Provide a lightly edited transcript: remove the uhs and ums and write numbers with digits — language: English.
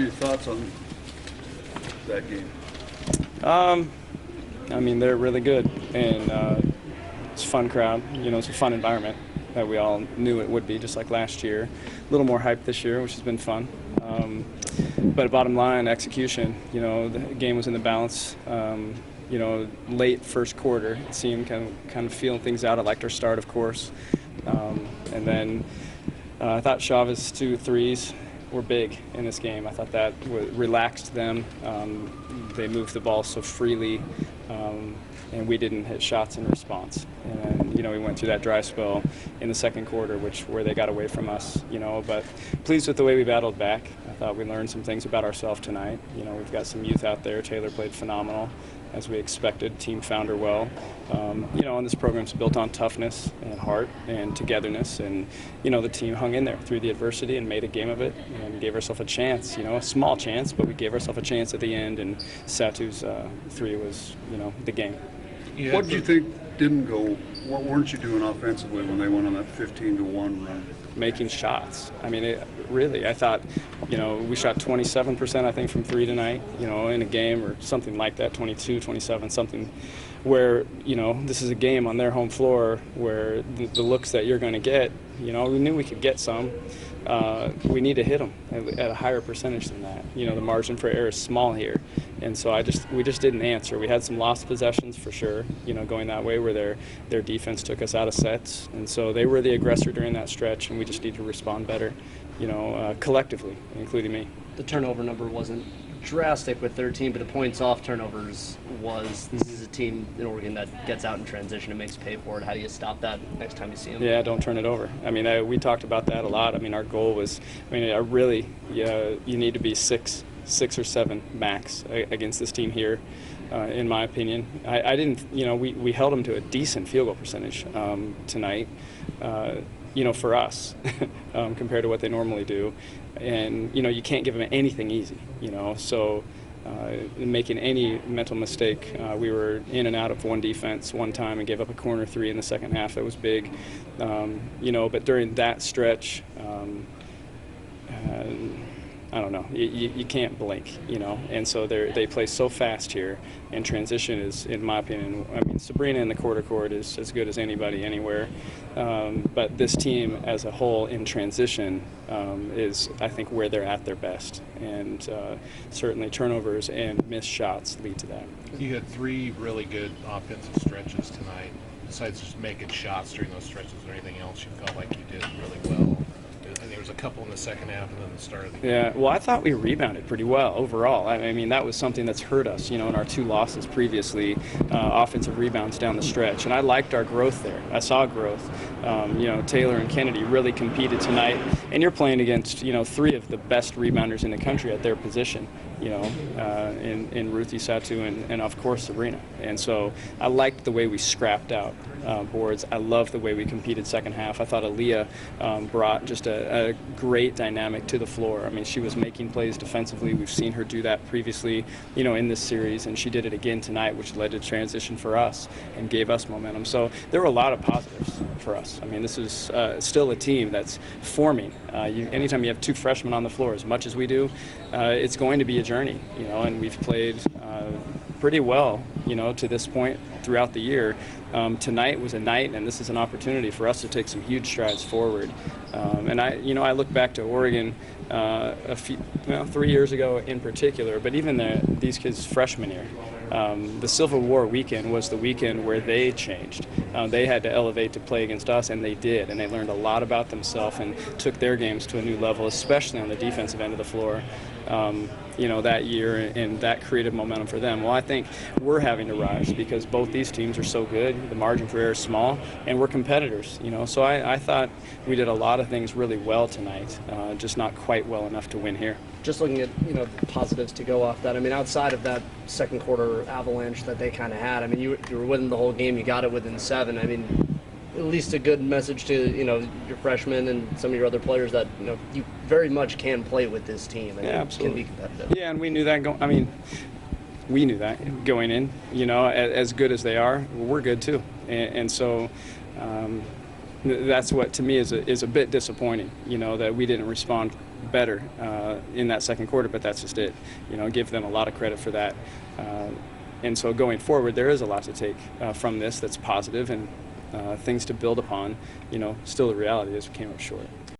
your thoughts on that game? I mean, they're really good, and it's a fun crowd. You know, it's a fun environment that we all knew it would be, just like last year. A little more hype this year, which has been fun. But bottom line, execution. You know, the game was in the balance. You know, late first quarter, it seemed kind of feeling things out. I liked our start, of course, and then I thought Chavez' 2 threes were big in this game. I thought that relaxed them. They moved the ball so freely, and we didn't hit shots in response. And you know, we went through that dry spell in the second quarter, where they got away from us. You know, but pleased with the way we battled back. I thought we learned some things about ourselves tonight. You know, we've got some youth out there. Taylor played phenomenal, as we expected. Team found her well. You know, and this program's built on toughness and heart and togetherness. And, you know, the team hung in there through the adversity and made a game of it and gave ourselves a chance, you know, a small chance, but we gave ourselves a chance at the end. And Satu's 3 was, you know, the game. Yeah, what did you think didn't go? What weren't you doing offensively when they went on that 15-1 run? Making shots. I mean, really, I thought, you know, we shot 27%, I think, from 3 tonight, you know, in a game or something like that, 22, 27, something where, you know, this is a game on their home floor where the looks that you're going to get, you know, we knew we could get some. We need to hit them at a higher percentage than that. You know, the margin for error is small here. And so we just didn't answer. We had some lost possessions for sure, you know, going that way where their defense took us out of sets. And so they were the aggressor during that stretch, and we just need to respond better, you know, collectively, including me. The turnover number wasn't drastic with 13, but the points off turnovers was. This is a team in Oregon that gets out in transition and makes pay for it. How do you stop that next time you see them? Yeah, don't turn it over. I mean, we talked about that a lot. I mean, our goal was, you need to be six or 7 max against this team here, in my opinion. I didn't, you know, we held them to a decent field goal percentage tonight, you know, for us, compared to what they normally do. And, you know, you can't give them anything easy, you know, so making any mental mistake. We were in and out of one defense one time and gave up a corner 3 in the second half. That was big, you know, but during that stretch, I don't know. You can't blink, you know, and so they play so fast here, and transition is, in my opinion, I mean, Sabrina in the quarter court is as good as anybody anywhere, but this team as a whole in transition is, I think, where they're at their best, and certainly turnovers and missed shots lead to that. You had 3 really good offensive stretches tonight. Besides just making shots during those stretches, or anything else you felt like you did really well? There was a couple in the second half and then the start of the game. Yeah, well, I thought we rebounded pretty well overall. I mean, that was something that's hurt us, you know, in our 2 losses previously, offensive rebounds down the stretch. And I liked our growth there. I saw growth. You know, Taylor and Kennedy really competed tonight. And you're playing against, you know, 3 of the best rebounders in the country at their position, you know, in Ruthie, Satu, and of course, Sabrina. And so I liked the way we scrapped out boards. I loved the way we competed second half. I thought Aaliyah brought just a great dynamic to the floor. I mean, she was making plays defensively. We've seen her do that previously, you know, in this series, and she did it again tonight, which led to transition for us and gave us momentum. So there were a lot of positives for us. I mean, this is still a team that's forming. Anytime you have 2 freshmen on the floor, as much as we do, it's going to be a journey, you know, and we've played pretty well, you know, to this point throughout the year. Tonight was a night, and this is an opportunity for us to take some huge strides forward. And I look back to Oregon a few, 3 years ago in particular, but even these kids' freshman year. The Civil War weekend was the weekend where they changed. They had to elevate to play against us, and they did, and they learned a lot about themselves and took their games to a new level, especially on the defensive end of the floor. You know, that year, and that created momentum for them. Well, I think we're having to rise because both these teams are so good. The margin for error is small, and we're competitors, you know. So I thought we did a lot of things really well tonight, just not quite well enough to win here. Just looking at, you know, positives to go off that. I mean, outside of that second quarter avalanche that they kind of had, I mean, you were winning the whole game. You got it within 7. I mean, at least a good message to, you know, your freshmen and some of your other players that, you know, you very much can play with this team and absolutely. can be competitive. Yeah, and we knew that. We knew that going in. You know, as good as they are, we're good too. And so, that's what to me is a bit disappointing, you know, that we didn't respond better in that second quarter, but that's just it. You know, give them a lot of credit for that. And so going forward, there is a lot to take from this that's positive and things to build upon. You know, still the reality is we came up short.